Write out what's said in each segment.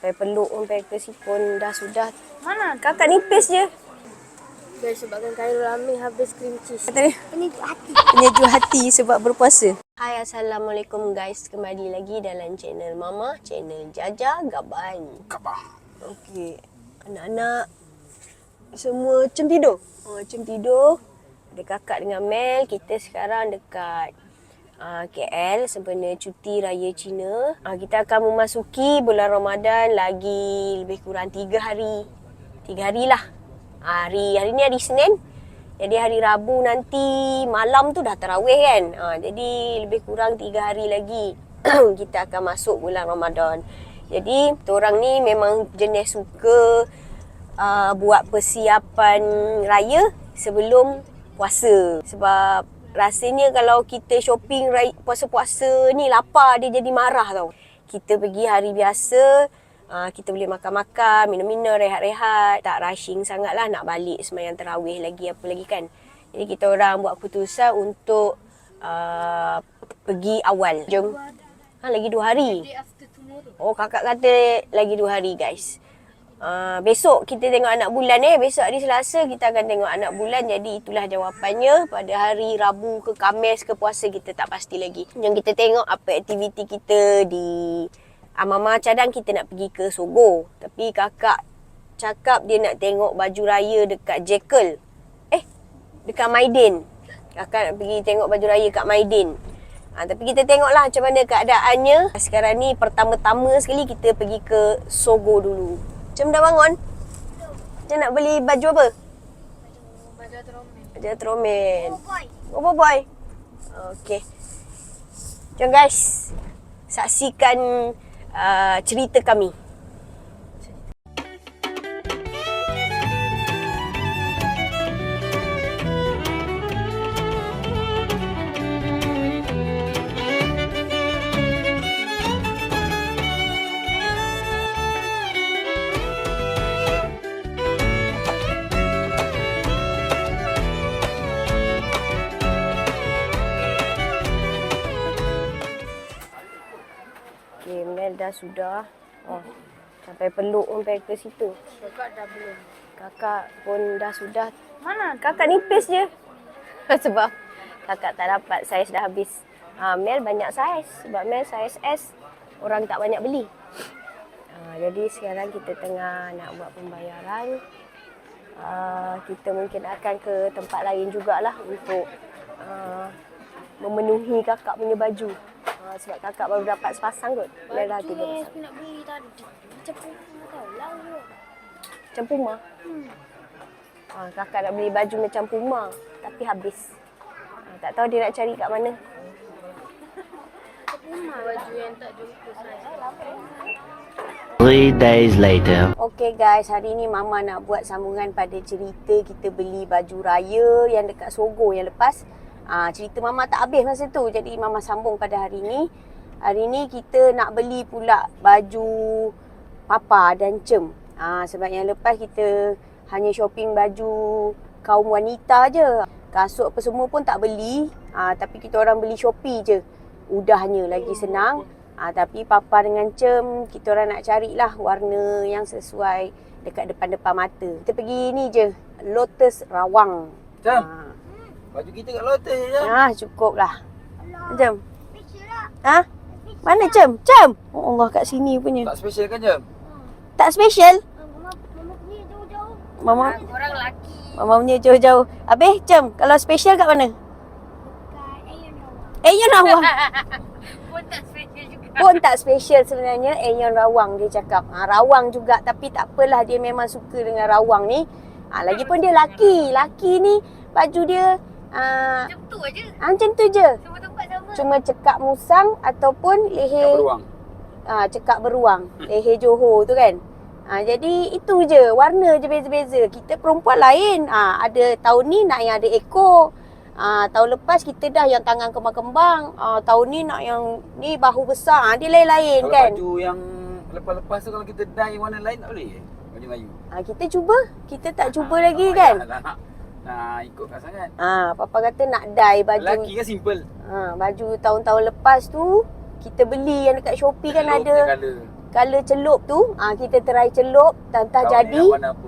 Sampai peluk pun pampers pun dah sudah. Mana? Kakak nipis je. Guys, sebabkan Khairul Amir habis cream cheese. Penyejuk hati. Penyejuk hati sebab berpuasa. Hai, Assalamualaikum guys. Kembali lagi dalam channel Mama, channel Jaja Gaban. Okey. Anak-anak semua macam tidur. Macam tidur. Ada kakak dengan Mel. Kita sekarang dekat KL sempena cuti raya Cina. Kita akan memasuki bulan Ramadan lagi lebih kurang 3 hari. 3 hari lah. Hari ni hari Senin. Jadi hari Rabu nanti malam tu dah tarawih kan. Jadi lebih kurang 3 hari lagi kita akan masuk bulan Ramadan. Jadi orang ni memang jenis suka buat persiapan raya sebelum puasa. Sebab rasanya kalau kita shopping puasa-puasa ni lapar, dia jadi marah tau. Kita pergi hari biasa, kita boleh makan-makan, minum-minum, rehat-rehat. Tak rushing sangat lah nak balik sembahyang tarawih lagi, apa lagi kan. Jadi kita orang buat keputusan untuk pergi awal. Jom. Lagi 2 hari. Oh, kakak kata lagi 2 hari guys. Besok kita tengok anak bulan Besok hari Selasa kita akan tengok anak bulan. Jadi itulah jawapannya. Pada hari Rabu ke Khamis ke puasa kita tak pasti lagi. Jom kita tengok apa aktiviti kita di Mama cadang kita nak pergi ke Sogo. Tapi kakak cakap dia nak tengok baju raya dekat Jekyll. Dekat Maidin. Kakak nak pergi tengok baju raya kat Maidin. Tapi kita tengoklah macam mana keadaannya. Sekarang ni pertama-tama sekali kita pergi ke Sogo dulu. Macam dah bangun? Macam nak beli baju apa? Baju Atromen. Baju Atromen. Oh boy. Okey. Jom guys. Saksikan cerita kami. Dah sudah. Sampai peluk pun pampers situ. Kakak dah belum. Kakak pun dah sudah. Mana? Kakak nipis je. Sebab kakak tak dapat, saiz dah habis. Mel banyak saiz. Sebab Mel saiz S. Orang tak banyak beli. Jadi sekarang kita tengah nak buat pembayaran. Kita mungkin akan ke tempat lain jugalah untuk memenuhi kakak punya baju. Sebab kakak baru dapat sepasang kot. Baju ni nak beli tadi. Macam Puma tau. Lawa. Macam Puma? Kakak nak beli baju macam Puma. Tapi habis. Tak tahu dia nak cari kat mana. Macam Puma baju yang tak jumpa saya. 3 days later. Okay guys, hari ni Mama nak buat sambungan pada cerita kita beli baju raya yang dekat Sogo yang lepas. Cerita Mama tak habis masa tu. Jadi Mama sambung pada hari ni. Hari ni kita nak beli pula baju Papa dan Cem. Sebab yang lepas kita hanya shopping baju kaum wanita je. Kasut apa semua pun tak beli. Tapi kita orang beli Shopee je. Udahnya lagi senang. Tapi Papa dengan Cem, kita orang nak carilah warna yang sesuai dekat depan-depan mata. Kita pergi ni je, Lotus Rawang. Cem, baju kita kat Lotus je. Cukup lah. Cem. Mana Cem? Cem! Oh Allah, kat sini punya. Tak special kan Cem? Tak special? Mama punya jauh-jauh. Mama Orang lelaki. Mama punya jauh-jauh. Habis Cem, kalau special kat mana? Dekat Aeon Rawang. Pun tak special juga. Pun tak special sebenarnya. Aeon Rawang dia cakap. Rawang juga, tapi tak apalah, dia memang suka dengan Rawang ni. Lagipun dia laki. Laki ni baju dia Macam tu aje. macam tu je. Semua tempat sama. Cuma cekak musang ataupun leher Beruang. cekak beruang. Leher Johor tu kan. Jadi itu je. Warna je beza-beza. Kita perempuan lain. Ada tahun ni nak yang ada ekor. Tahun lepas kita dah yang tangan kembang-kembang. Tahun ni nak yang ni bahu besar. Dia lain-lain Kalau kan. baju yang lepas-lepas tu kalau kita dye warna lain tak boleh? Baju Melayu. Kita cuba. Kita tak cuba lagi kan. Ikutkan sangat. Papa kata nak dye baju. Lelaki kan simple. Baju tahun-tahun lepas tu kita beli yang dekat Shopee kan Telur ada punya colour. Colour celup tu, kita try celup, tantah Kawan jadi. ni nak warna apa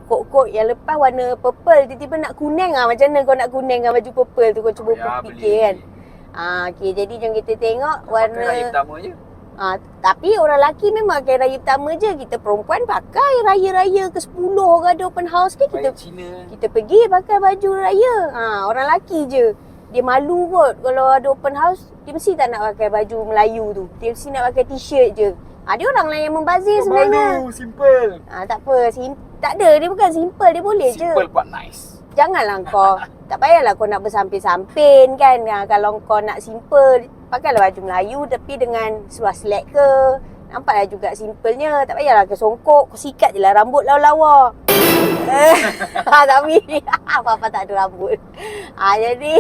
kan? Kok yang lepas warna purple, tiba-tiba nak kuning macam mana kau nak kuning dengan baju purple tu, kau cuba fikir kan. Okey, jadi jom kita tengok warna. Pakai raya pertama je. Tapi orang lelaki memang pakai raya pertama je. Kita perempuan pakai raya-raya ke-10 orang ada open house ke Raya Cina. kita pergi pakai baju raya. Orang lelaki je. Dia malu kot kalau ada open house, dia mesti tak nak pakai baju Melayu tu. Dia mesti nak pakai t-shirt je. Dia orang lain yang membazir sebenarnya. Malu, simple. Tak apa, tak ada. Dia bukan simple, dia boleh je. Simple but nice. Janganlah kau, tak payahlah kau nak bersamping-samping kan. Kalau kau nak simple, pakailah baju Melayu tapi dengan seluar slack ke. Nampaklah juga simpelnya. Tak payahlah ke songkok, kau sikat je lah rambut lawa-lawa. Tapi Papa tak ada rambut. Jadi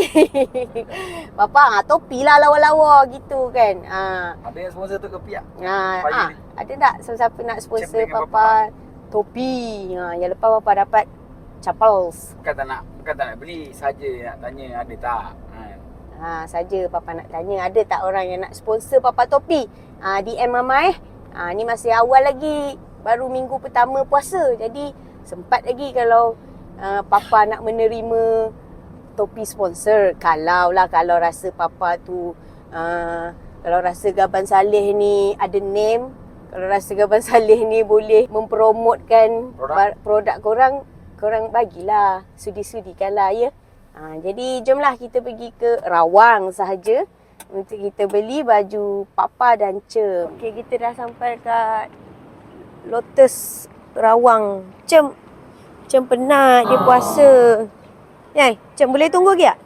Papa topi lah lawa-lawa gitu kan. Ada yang sponsor tu ke pihak? Ada tak siapa nak sponsor Papa topi? Yang lepas Papa dapat chapels. Bukan tak nak beli, saja nak tanya ada tak. Saja Papa nak tanya ada tak orang yang nak sponsor Papa topi. DM Mama ni masih awal lagi, baru minggu pertama puasa. Jadi sempat lagi kalau Papa nak menerima topi sponsor. Kalau rasa Papa tu kalau rasa Gaban Saleh ni ada name, kalau rasa Gaban Saleh ni boleh mempromotkan produk korang bagilah, sudi-sudikanlah ya. Jadi jomlah kita pergi ke Rawang sahaja untuk kita beli baju Papa dan Cem. Okey, kita dah sampai kat Lotus Rawang. Cem penat, dia puasa. Cem boleh tunggu lagi tak?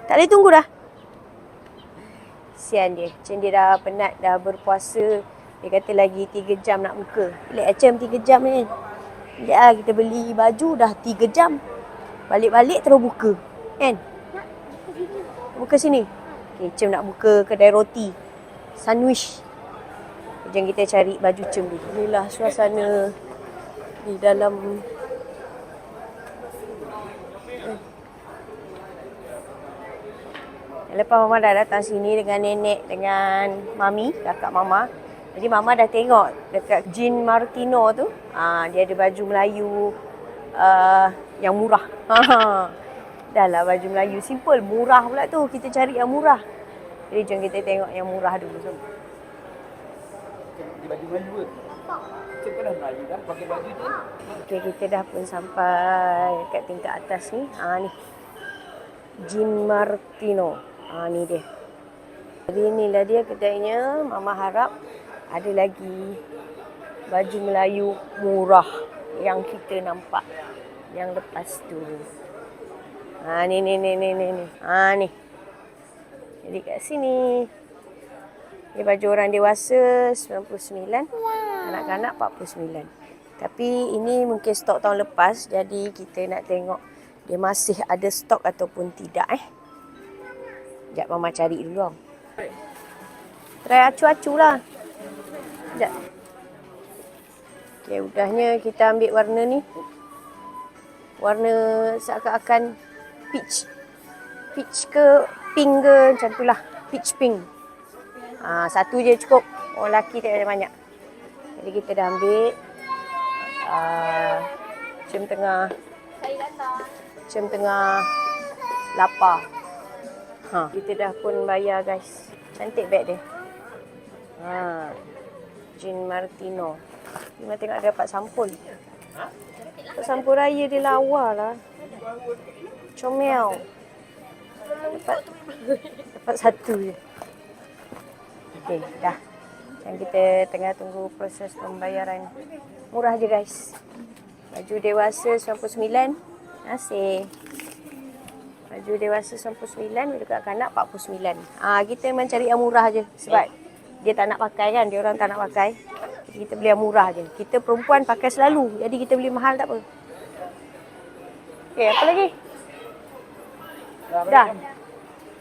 Tak boleh tunggu dah? Sian dia. Cem dia dah penat, dah berpuasa. Dia kata lagi 3 jam nak buka. Pelik Cem 3 jam ni. Sekejap kita beli baju dah 3 jam. Balik-balik terus buka. Kan? Buka sini. Okay, Cem nak buka kedai roti. Sandwich. Jom kita cari baju Cem dulu. Inilah suasana di dalam. Lepas Mama dah datang sini dengan nenek, dengan Mami, kakak Mama. Jadi Mama dah tengok dekat Jean Martino tu. Dia ada baju Melayu yang murah. Dah lah baju Melayu simple, murah pula tu. Kita cari yang murah. Jadi jom kita tengok yang murah dulu. Baju Melayu ke? Cik pernah Melayu dah pakai baju tu. Okey, kita dah pun sampai kat tingkat atas ni. Ni. Jean Martino. Ni dia. Jadi inilah dia kedainya. Mama harap ada lagi baju Melayu murah yang kita nampak yang lepas tu. Ni. Ni. Jadi kat sini. Ini baju orang dewasa 99, anak-anak 49. Tapi ini mungkin stok tahun lepas, jadi kita nak tengok dia masih ada stok ataupun tidak. Sekejap Mama cari dulu. Try acu-acu lah. Sekejap. Okay, udahnya kita ambil warna ni. Warna seakan-akan peach. Peach ke pink ke macam tu lah. Peach pink. Satu je cukup. Orang lelaki tak ada banyak. Jadi kita dah ambil. Cem tengah lapar. Kita dah pun bayar guys. Cantik beg dia. Jean Martino. Kita tengok ada dapat sampul. Sampul raya dia lawa lah. Comel. Dapat satu je. Okey, dah. Dan kita tengah tunggu proses pembayaran. Murah je guys. Baju dewasa 99. Terima Baju dewasa 99, dekat kanak 49. Kita mencari yang murah je sebab dia tak nak pakai kan, dia orang tak nak pakai. Jadi kita beli yang murah je. Kita perempuan pakai selalu, jadi kita beli mahal tak apa. Okey, apa lagi? Dah.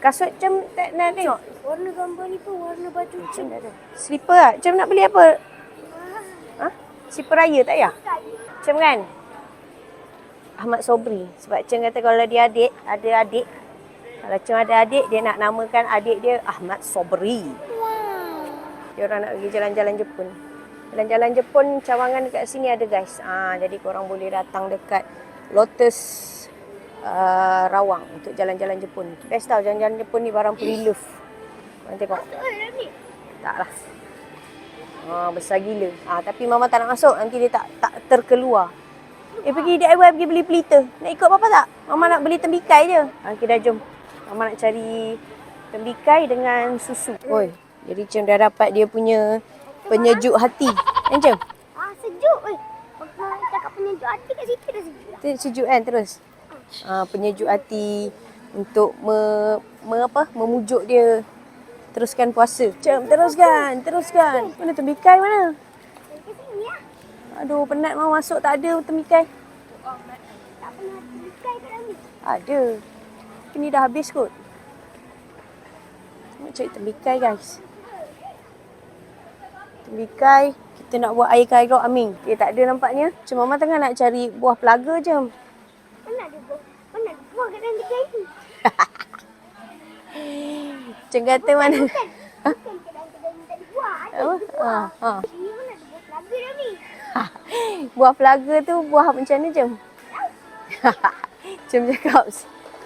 Kasut Cem tak nak tengok. Warna gambar ni pun warna baju Cem dah ada. Slipper ah. Cem nak beli apa? Slipper raya tak payah? Cem kan? Ahmad Sobri. Sebab Cem kata kalau dia ada adik. Kalau Cem ada adik, dia nak namakan adik dia Ahmad Sobri. Dia orang nak pergi jalan-jalan Jepun. Jalan-jalan Jepun cawangan dekat sini ada guys. Jadi korang boleh datang dekat Lotus Rawang untuk jalan-jalan Jepun. Best tau jalan-jalan Jepun ni barang pre-love. Korang tengok. Tak lah. Besar gila. Tapi mama tak nak masuk. Nanti dia tak terkeluar. Pergi DIY pergi beli pelita. Nak ikut papa tak? Mama nak beli tembikai je. Okay dah jom. Mama nak cari tembikai dengan susu. Oi, jadi Cem dah dapat dia punya penyejuk hati. Cem? Sejuk. Mama cakap penyejuk hati kat situ dah sejuk. Sejuk kan terus? Penyejuk hati untuk memujuk dia teruskan puasa. Cem, teruskan. Mana tembikai mana? Ke sini lah. Aduh, penat mau masuk tak ada tembikai. Tak pernah tembikai kat dalam ni. Ada. Ini dah habis kot. Nak cari tembikai guys. Tembikai, kita nak buat air Cairo Aming. Okay, tak ada nampaknya. Cuma mama tengah nak cari buah pelaga je. Mana ada buah kat dalam tembikai ni? Cem kata mana? Bukan kedai-kedai ni tak ada buah. Ada buah. Ni mana ada buah pelaga dah ni? Buah pelaga tu buah macam mana Cem? Cem cakap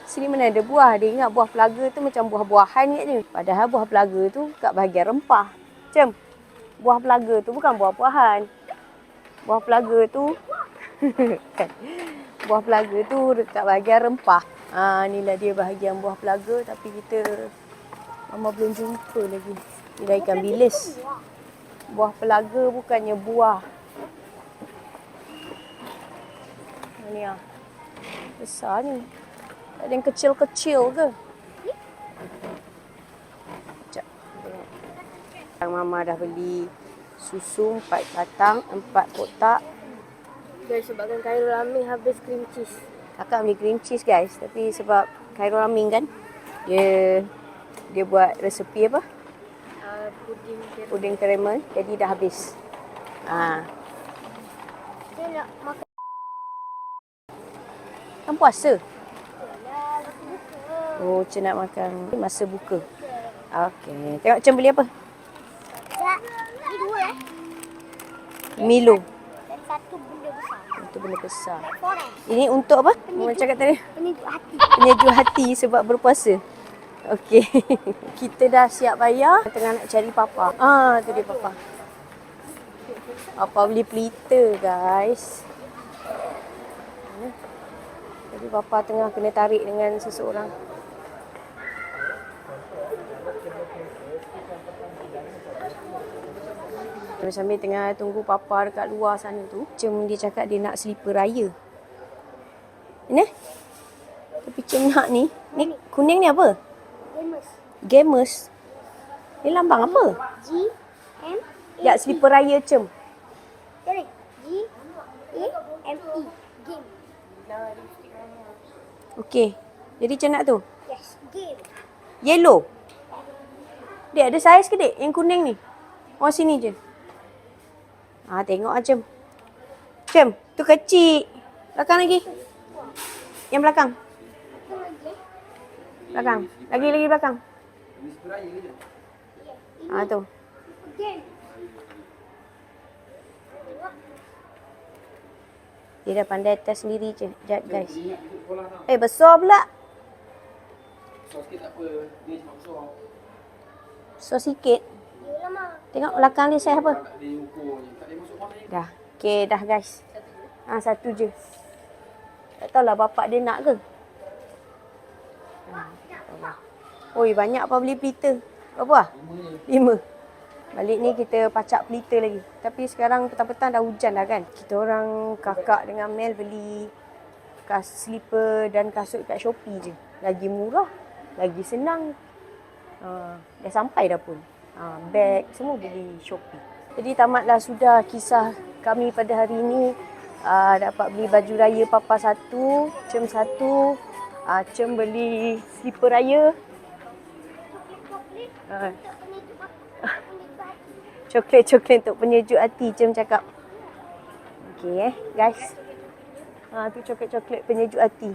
sini mana ada buah. Dia ingat buah pelaga tu macam buah-buahan kat je. Padahal buah pelaga tu kat bahagian rempah. Cem, buah pelaga tu bukan buah-buahan. Buah pelaga tu buah pelaga tu dekat bahagian rempah. Inilah dia bahagian buah pelaga tapi mama belum jumpa lagi. Ni dah ikan bilis. Buah pelaga bukannya buah. Ni besar ni. Tak ada yang kecil-kecil ke? Sekejap. Mama dah beli susu 4 batang, 4 kotak. Guys, sebabkan Khairul Aming habis cream cheese. Kakak beli cream cheese guys. Tapi sebab Khairul Aming kan, dia buat resepi apa? Puding caramel. Jadi dah habis. Dia nak makan. Kan puasa? Yalah, lepas buka. Oh, Cem nak makan masa buka. Okey. Tengok Cem beli apa? Tak. Ni dua Milo. Dan satu benda besar. Itu benda besar. Forest. Ini untuk apa? Mama cakap tadi. Penyejuk hati. Penyejuk hati sebab berpuasa. Okey. Kita dah siap bayar. Tengah nak cari papa. Tu dia papa. Papa beli pelita guys. Jadi papa tengah kena tarik dengan seseorang. Sambil tengah tunggu papa dekat luar sana tu, Cem dia cakap dia nak slipper raya. Ni? Tapi Cem nak ni. Ni kuning ni apa? Gamers. Gamers. Ni lambang apa? G-M-E. Ya, slipper raya Cem. Sorry. G-A-M-E. Game. Okey. Jadi Cem nak tu. Yes. Game. Yellow. Dek, ada saiz ke dek? Yang kuning ni. Oh, sini je. Tengok lah Cem. Cem, tu kecil. Belakang lagi. Yang belakang. Belakang. Lagi belakang. Tu. Game. Dia dah pandai test sendiri je. Sekejap guys. Besar pula. Besar sikit tak apa. Dia cuma besar. Besar sikit. Yelah, Mak. Tengok belakang dia saiz apa? Tak ada ukur je. Tak ada masuk mana je. Dah. Okey, dah guys. Satu je. Tak tahulah bapak dia nak ke. Oi, banyak apa beli pelita. Berapa? 5. Balik ni kita pacak pelita lagi. Tapi sekarang petang-petang dah hujan dah kan. Kita orang kakak dengan Mel beli slipper dan kasut kat Shopee je. Lagi murah, lagi senang. Dah sampai dah pun. Beg semua beli Shopee. Jadi tamatlah sudah kisah kami pada hari ini. Dapat beli baju raya papa 1, Cem 1. Cem beli slipper raya. Coklat-coklat untuk penyejuk hati, Cem cakap. Okey guys. Tu coklat-coklat penyejuk hati.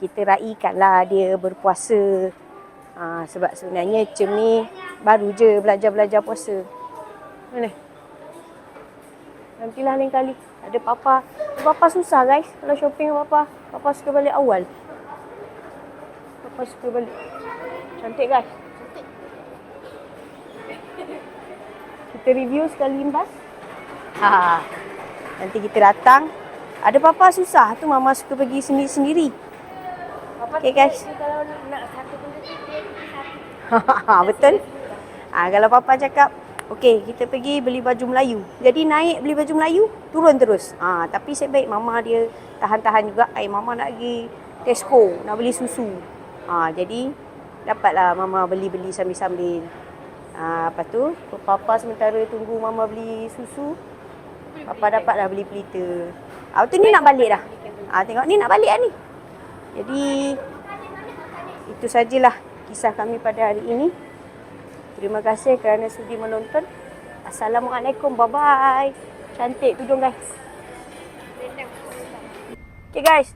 Kita raikanlah dia berpuasa. Sebab sebenarnya Cem ni Baru je belajar-belajar puasa. Mana? Nantilah lain kali. Ada papa. Papa susah guys kalau shopping dengan papa. Papa suka balik awal. Papa suka balik. Cantik guys. Kita review sekali imbas. Nanti kita datang. Ada papa susah. Tu mama suka pergi sendiri-sendiri. Okay guys. Kalau nak satu benda tu, dia satu. Betul. Kalau papa cakap, okey kita pergi beli baju Melayu. Jadi naik beli baju Melayu, turun terus. Tapi sebaik mama dia tahan-tahan juga. Mama nak pergi Tesco, nak beli susu. Jadi dapatlah mama beli-beli sambil-sambil. Lepas tu, papa sementara tunggu mama beli susu, papa dapatlah beli pelita. Lepas tu ni nak balik dah. Tengok ni nak balik dah ni. Jadi itu sajalah kisah kami pada hari ini. Terima kasih kerana sudi menonton. Assalamualaikum. Bye-bye. Cantik tudung guys. Okay guys.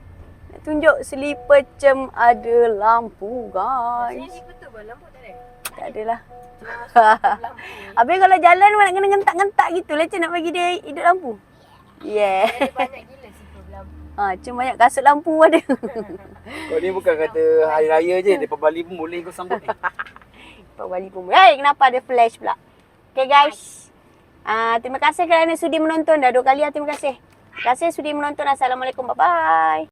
Nak tunjuk slipper cem ada lampu guys. Tak adalah. Habis kalau jalan nak kena ngentak-ngentak gitu lah. Macam nak bagi dia hidup lampu. Yeah. Banyak gila sih problem. Cuma banyak kasut lampu ada. Kau ni bukan kata hari raya je. Depan Bali pun boleh kau sambut ni. Pak Wali pun. Kenapa ada flash pula? Okay guys. Terima kasih kerana sudi menonton. Dah 2 kali terima kasih. Terima kasih sudi menonton. Assalamualaikum. Bye-bye.